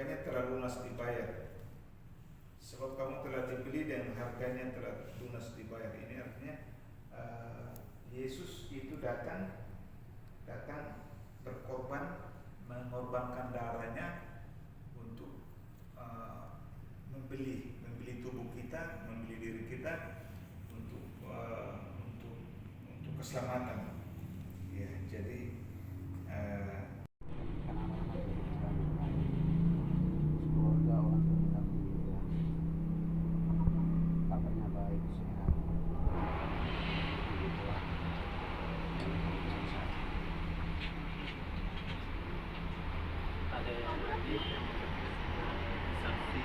harganya telah lunas dibayar. Sebab kamu telah dibeli dan harganya telah lunas dibayar. Ini artinya Yesus itu datang berkorban, mengorbankan darahnya untuk membeli tubuh kita, membeli diri kita untuk keselamatan. Ya, jadi keluarga orang tua katanya baik sehat. Ada yang hadis yang saksi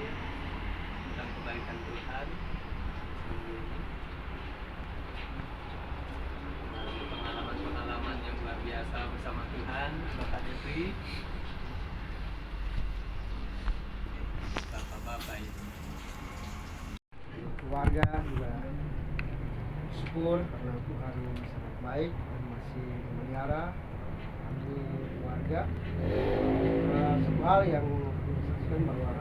tentang kebaikan Tuhan, pengalaman yang luar biasa bersama Tuhan, Bapak Jeffrey, Bapak-bapak itu. Keluarga juga syukur karena Tuhan sangat baik dan masih memelihara kami keluarga. Satu hal yang disaksikan bahwa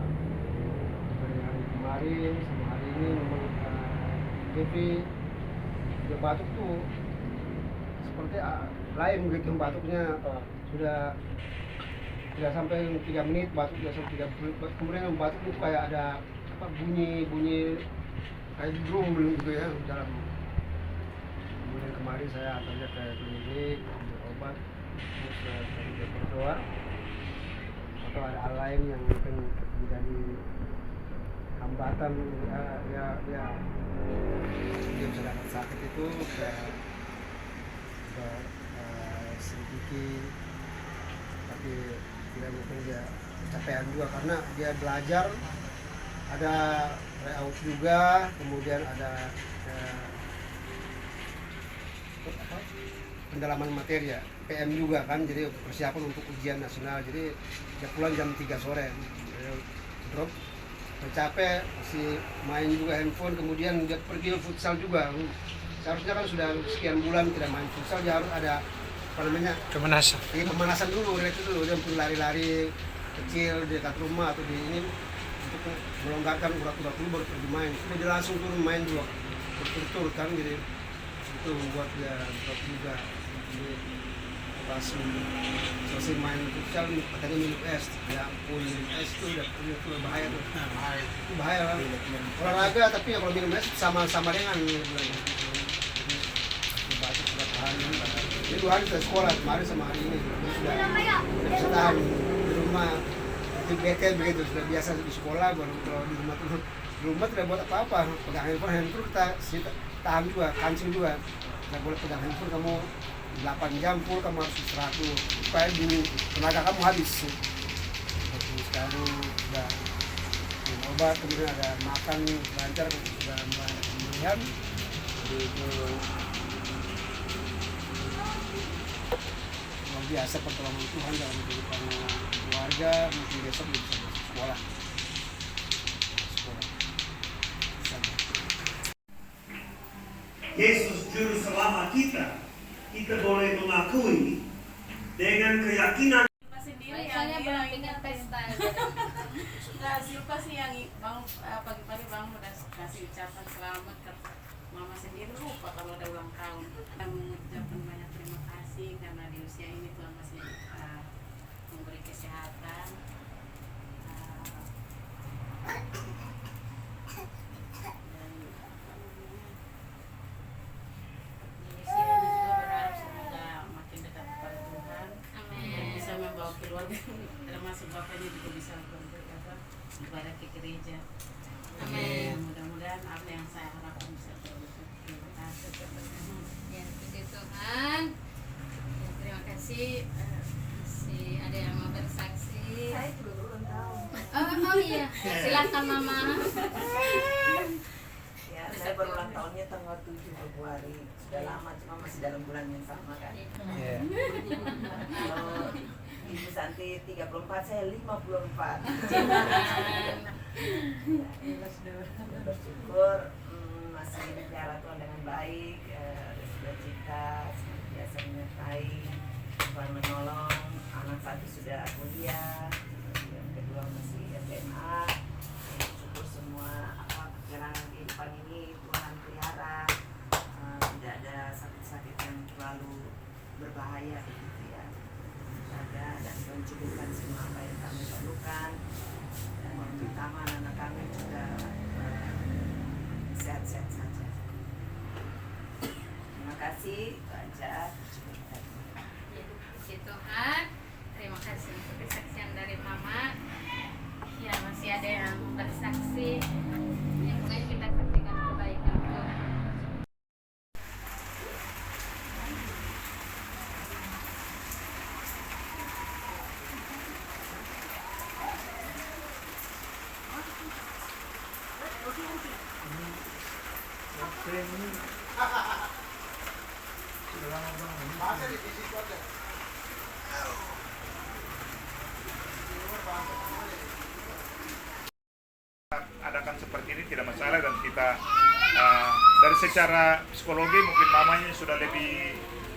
dari hari kemarin sama hari ini memang Jeffrey juga batuk tuh seperti lain begitu batuknya, sudah tidak sampai 3 menit batuk, tidak sampai 3 menit kemudian batuk itu kayak ada bunyi kayak drum gitu ya dalam. Kemudian kemarin saya antarnya ke klinik ambil obat, terus saya berdoa atau ada hal lain yang mungkin menjadi hambatan ya dia bisa dapat sakit itu sedikit, tapi tidak mungkin dia kecapean juga karena dia belajar, ada layout juga, kemudian ada pendalaman materi ya, PM juga kan, jadi persiapan untuk ujian nasional. Jadi dia pulang jam 3 sore, drop, capek, masih main juga handphone, kemudian dia pergi futsal juga. Seharusnya kan sudah sekian bulan tidak main futsal, dia harus ada pemanasan. Iya, pemanasan dulu, itu dulu dia pun lari-lari kecil di dekat rumah atau di ini untuk melonggarkan urat-urat dulu baru pergi main. Jadi dia langsung turun main dua berturut-turut kan, jadi itu membuat dia drop juga. Jadi pas selesai main futsal katanya minum es, ya ampun, minum es itu udah bahaya tuh. Itu bahaya kan. Olahraga tapi ya kalau minum es sama dengan batuk berapa hari ini. Jadi 2 hari sudah sekolah, kemarin sama hari ini sudah bisa tahan di rumah. Itu bete begitu, sudah biasa di sekolah, baru kalau di rumah tidak buat apa-apa. Pegang handphone kita tahan juga, kancing juga. Tidak boleh pegang handphone kamu 8 jam full, kamu harus istirahat dulu supaya tenaga kamu habis. Sekarang sudah minum obat, kemudian ada makan lancar, sudah melihat. Jadi itu luar biasa pertolongan Tuhan dalam kehidupan keluarga. Mungkin besok bisa masuk sekolah. Yesus juru selamat kita boleh mengakui dengan keyakinan. Sendiri yang bilang pesta. Nah, Silva sih yang pagi-pagi bangun udah kasih ucapan selamat ke mama sendiri, lupa kalau ada ulang tahun. Dan mengucapkan banyak terima kasih karena di usia ini Tuhan masih memberi kesehatan. Keluarga termasuk bapaknya juga bisa ibadah ke gereja. Amin. Mudah-mudahan apa yang saya harapkan bisa terwujud. Terima kasih. Ya, puji Tuhan. Ya, terima kasih. Masih ada yang mau bersaksi. Saya juga belum tahu. Oh iya, silakan Mama. Ya, saya berulang tahunnya tanggal 7 Februari. Sudah lama, cuma masih dalam bulan yang sama kan. Yeah. Kalau Ibu Santi 34, saya 54. Bersyukur masih dipelihara Tuhan dengan baik, sukacita, senantiasa menyertai, Tuhan menolong. Anak satu sudah kuliah, yang kedua masih berbahaya begitu ya. Jaga dan mencukupkan semua apa yang kami perlukan, dan yang terutama anak kami juga sehat-sehat saja. Terima kasih, itu aja. Puji Tuhan, terima kasih untuk kesaksian dari Mama. Ya, masih ada yang bersaksi. Ya, pokoknya kita saksikan kebaikan Tuhan. Adakan seperti ini tidak masalah, dan kita dari secara psikologi mungkin mamanya sudah lebih,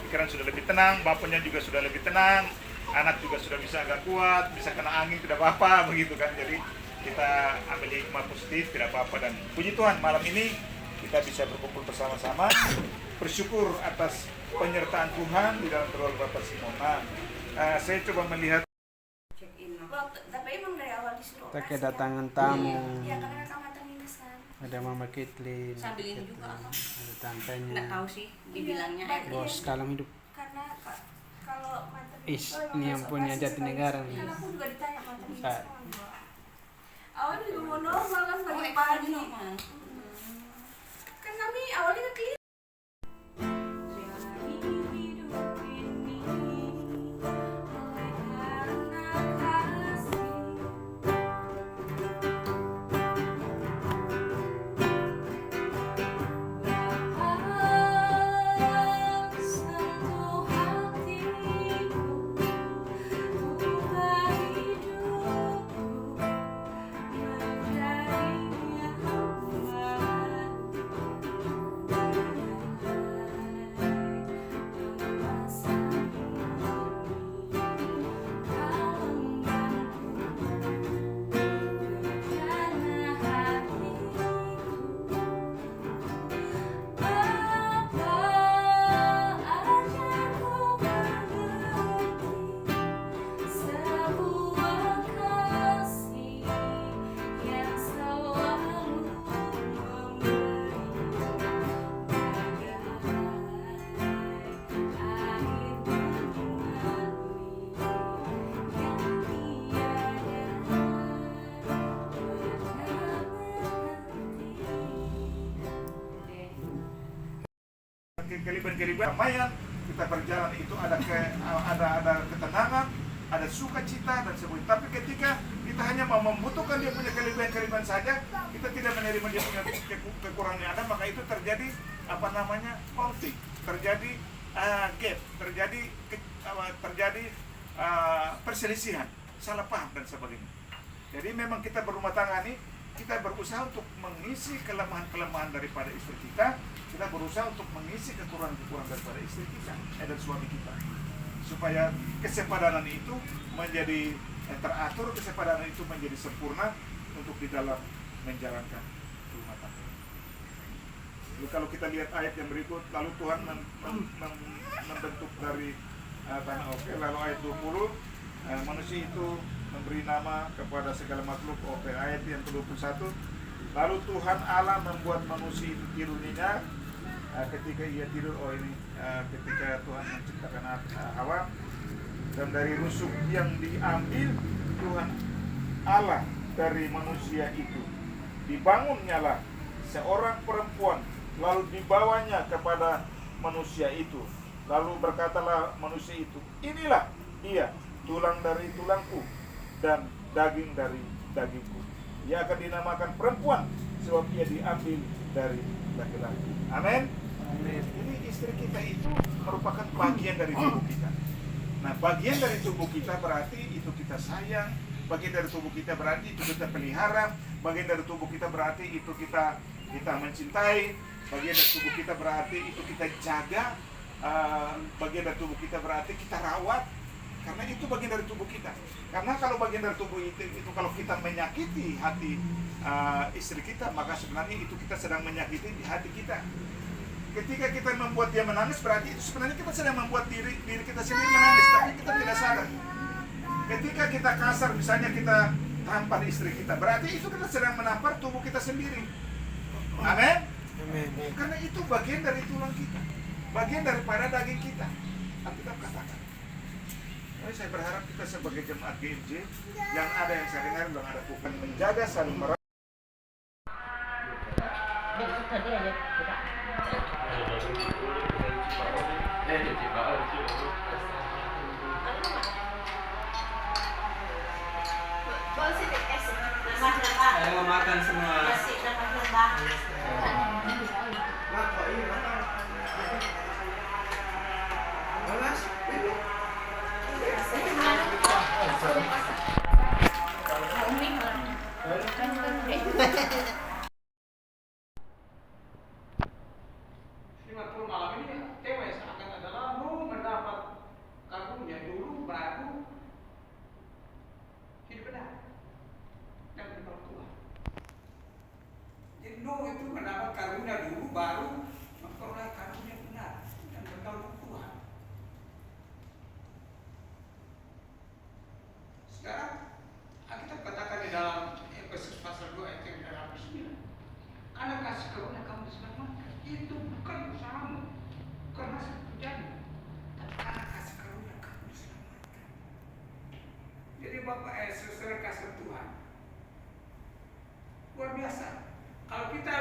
pikiran sudah lebih tenang, bapaknya juga sudah lebih tenang, anak juga sudah bisa agak kuat, bisa kena angin tidak apa-apa begitu kan. Jadi kita ambil hikmah positif, tidak apa-apa, dan puji Tuhan malam ini kita bisa berkumpul bersama-sama, bersyukur atas penyertaan Tuhan di dalam keluarga Bapak Simona. Saya coba melihat Tapi emang dari awal disuruh Kita kedatangan tamu. Iya, karena kacamata minus kan. Ada Mama Kitlin, Sambilin juga apa? ada tantenya, Nggak tahu sih dibilangnya bos kalam hidup. karena kalau mantan Ini yang punya Jatinegara nih. kan aku juga ditanya mantan minus Saat. awalnya juga mau normal kan pagi pagi kan kami awalnya ke klinik. keliban-keliban lumayan kita berjalan itu ada ketenangan, ada sukacita dan sebagainya. Tapi ketika kita hanya mau membutuhkan dia punya kelebihan saja, kita tidak menerima dia punya kekurangan ada, maka itu terjadi konflik, terjadi gap, terjadi perselisihan, salah paham dan sebagainya. Jadi memang kita berumah tangga ini kita berusaha untuk mengisi kelemahan-kelemahan daripada istri kita. Kita berusaha untuk mengisi kekurangan-kekurangan daripada istri kita dan suami kita, supaya kesepadanan itu menjadi teratur, kesepadanan itu menjadi sempurna untuk di dalam menjalankan rumah tangga. Lalu kalau kita lihat ayat yang berikut, lalu Tuhan membentuk dari tanah Oke, lalu ayat 20, manusia itu memberi nama kepada segala makhluk. Oke, ayat yang ke-21, lalu Tuhan Allah membuat manusia itu tidur nyenyak ketika ia tidur. Ketika Tuhan menciptakan Hawa, dan dari rusuk yang diambil Tuhan Allah dari manusia itu dibangunnyalah seorang perempuan, lalu dibawanya kepada manusia itu. Lalu berkatalah manusia itu, inilah dia, tulang dari tulangku dan daging dari dagingku. Ia akan dinamakan perempuan sebab ia diambil dari laki-laki. Amin. Jadi istri kita itu merupakan bagian dari tubuh kita. Nah, bagian dari tubuh kita berarti itu kita sayang, bagian dari tubuh kita berarti itu kita pelihara, bagian dari tubuh kita berarti itu kita mencintai, bagian dari tubuh kita berarti itu kita jaga, bagian dari tubuh kita berarti kita rawat, karena itu bagian dari tubuh kita. Karena kalau bagian dari tubuh itu kalau kita menyakiti hati istri kita, maka sebenarnya itu kita sedang menyakiti di hati kita. Ketika kita membuat dia menangis, berarti itu sebenarnya kita sedang membuat diri kita sendiri menangis, tapi kita tidak sadar. Ketika kita kasar, misalnya kita tampar istri kita, berarti itu kita sedang menampar tubuh kita sendiri. Amin. Karena itu bagian dari tulang kita, bagian daripada daging kita. Alkitab katakan. Jadi saya berharap kita sebagai jemaat GMJ yang ada yang saya dengar belum ada bukan menjaga saling merawat. Ayo makan semua. Malam ini tema yang seakan adalah mendapat karunia dulu baru hidup benar dan mengenal Tuhan. Jadi itu mendapat karunia dulu baru memperoleh karunia benar dan mengenal Tuhan. Sekarang kita katakan di dalam Efesus pasal 2 ayat yang ke-9, karena kasih karunia kamu diselamatkan itu bukan usahamu, bukan hasil kerjamu, tapi karena kasih karunia kamu diselamatkan. Jadi Bapak saudara kasih Tuhan luar biasa. Kalau kita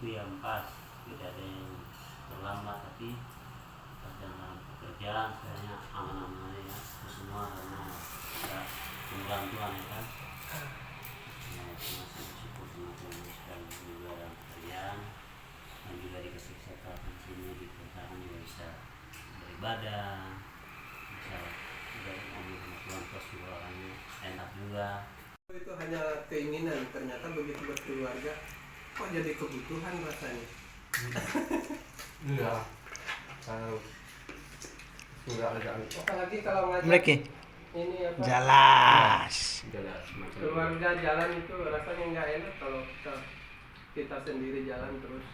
yang pas, tidak ada yang terlambat, tapi dalam pekerjaan sebenarnya aman-aman ya itu semua karena kita tunggang Tuhan ya kan. Masih bersyukur sama Tuhan sekali juga dalam pekerjaan dan juga dikasih kesehatan sini di pekerjaan juga bisa beribadah, bisa juga ngomong sama Tuhan plus juga orangnya enak juga. Itu hanya keinginan, ternyata begitu berkeluarga kok jadi kebutuhan rasanya. Enggak. Kalau sudah ada Apalagi kalau ngajak Mereka ini apa? jelas. Keluarga jalan itu rasanya nggak enak kalau kita sendiri jalan terus.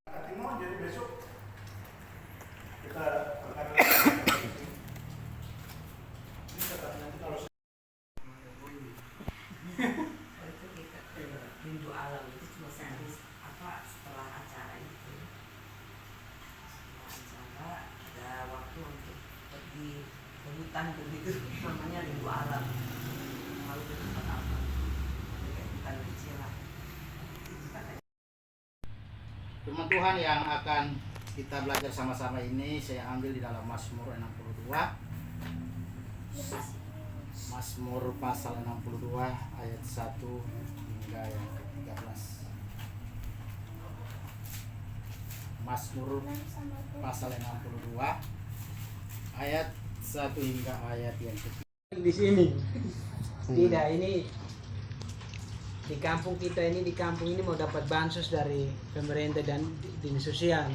Timon, jadi besok kita akan Itu kita rindu alam itu cuma setelah acara itu. Setelah acara ada waktu untuk pergi ke hutan begitu, namanya rindu alam. Lalu ke tempat apa? Kayak hutan kecil lah. Firman Tuhan yang akan kita belajar sama-sama ini saya ambil di dalam Mazmur 62. Mazmur pasal 62 ayat 1 hingga yang ke-13. Mazmur pasal 62 ayat 1 hingga ayat yang ke-13. Di sini. Tidak, ini di kampung kita ini, di kampung ini mau dapat bansos dari pemerintah dan dinas sosial.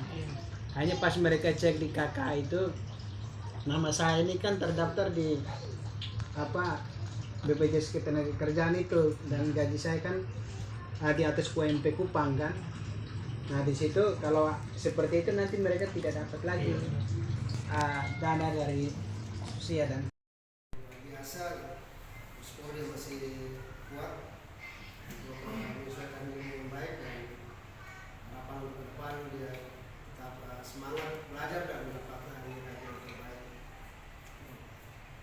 Hanya pas mereka cek di KK itu nama saya ini kan terdaftar di BPJS Ketenagakerjaan itu, dan gaji saya kan di atas UMP Kupang kan. Nah di situ kalau seperti itu nanti mereka tidak dapat lagi dana dari sosial dan biasa. Sekolah masih kuat, menyesuaikan diri yang baik, dan harapan ke depan dia tetap semangat belajar dan mendapatkan nilai yang terbaik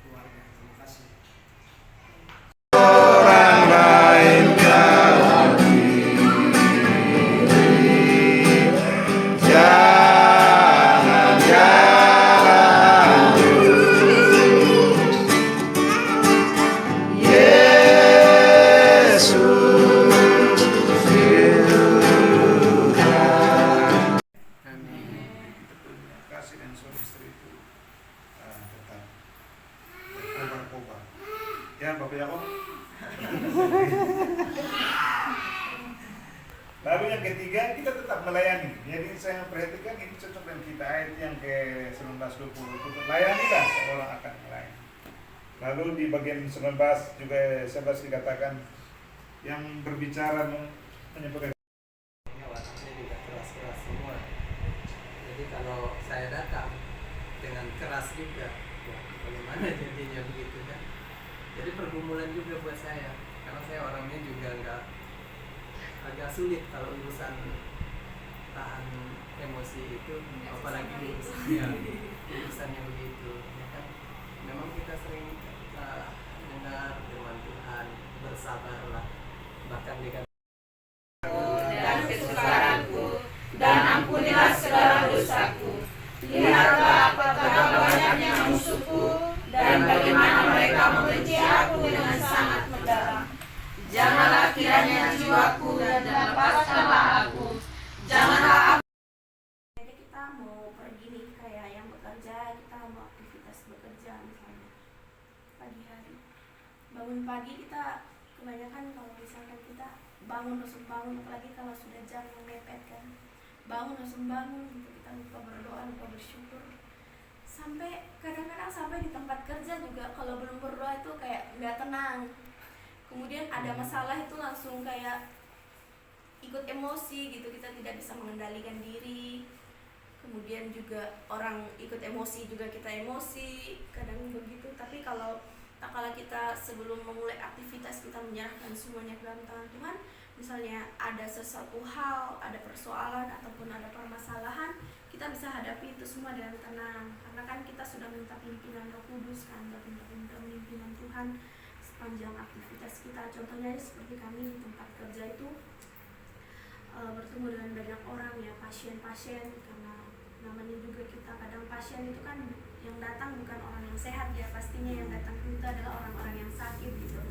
keluarga. Terima kasih. Yeah. ketiga, kita tetap melayani. Jadi saya perhatikan ini cocok dengan kita ayat yang ke 19-20. Layanilah seorang akan melayani. Lalu di bagian 19 juga 11 dikatakan yang berbicara menyampaikan. Orangnya juga keras-keras semua. Jadi kalau saya datang dengan keras juga, ya bagaimana jadinya begitu kan? Jadi pergumulan juga buat saya, karena saya orangnya juga agak sulit kalau urusan tahan emosi itu, apalagi urusan yang begitu. Ya kan? Memang kita sering dengar firman Tuhan, bersabarlah, bahkan dikatakan Dan kesukaranku, dan ampunilah segala dosaku. Lihatlah apakah banyaknya musuhku, dan bagaimana mereka membenci aku dengan sangat mendalam. Janganlah kiranya jiwaku dan lepaskanlah aku. Janganlah aku. Jadi kita mau pergi nih, kayak yang bekerja, kita mau aktivitas bekerja misalnya pagi hari. Bangun pagi kita kebanyakan kalau misalkan kita bangun langsung bangun, apalagi kalau sudah jam yang mepet kan, bangun langsung bangun gitu, kita lupa berdoa, lupa bersyukur. Sampai kadang-kadang sampai di tempat kerja juga kalau belum berdoa itu kayak nggak tenang. Kemudian ada masalah itu langsung kayak ikut emosi gitu, kita tidak bisa mengendalikan diri. Kemudian juga orang ikut emosi juga kita emosi, kadang begitu. Tapi kalau tak kala kita sebelum memulai aktivitas kita menyerahkan semuanya ke dalam tangan Tuhan, misalnya ada sesuatu hal, ada persoalan ataupun ada permasalahan, kita bisa hadapi itu semua dengan tenang. Karena kan kita sudah minta pimpinan Roh Kudus kan, minta pimpinan Tuhan sepanjang aktivitas kita. Contohnya seperti kami di tempat kerja itu bertemu dengan banyak orang ya, pasien-pasien, karena namanya juga kita kadang pasien itu kan yang datang bukan orang yang sehat ya, pastinya yang datang itu adalah orang-orang yang sakit gitu.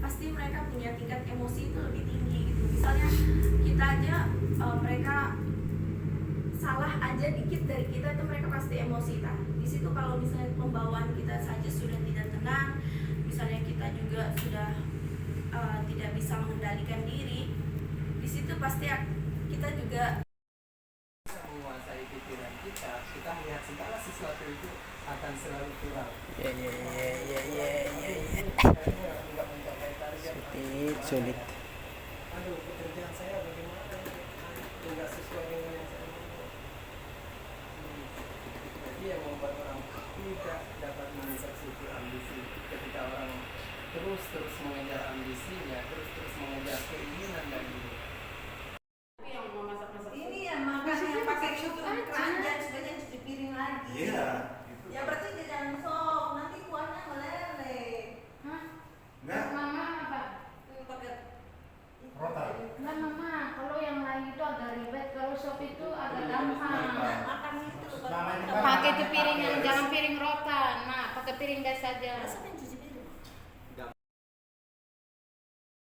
Pasti mereka punya tingkat emosi itu lebih tinggi gitu. Misalnya kita aja mereka salah aja dikit dari kita itu mereka pasti emosi kan. Di situ kalau misalnya pembawaan kita saja sudah tidak tenang, misalnya kita juga sudah tidak bisa mengendalikan diri, di situ pasti kita juga menguasai pikiran kita melihat segala sesuatu itu akan selalu kurang. Nggak mencapai target. Sulit. Aduh, pekerjaan saya bagaimana? Tidak sesuai dengan yang saya mau. Jadi yang membuat orang tidak dapat mendeteksi itu ambisi. Ketika orang terus mengejar ambisinya, terus mengejar keinginan dan ini. yang mau masak-masak. Ini ya makanya yang pakai keranjang sudah jangan cuci piring lagi. Iya. Ya berarti jangan sok, nanti kuahnya meleleh. Hah? Enggak. Mama apa? Pakai Rotan. Enggak mama, kalau yang lain itu agak ribet, kalau sop itu agak gampang. makan itu. Namanya Pakai tuh piring yang jangan piring rotan, nah pakai piring gas saja. Masa kan cuci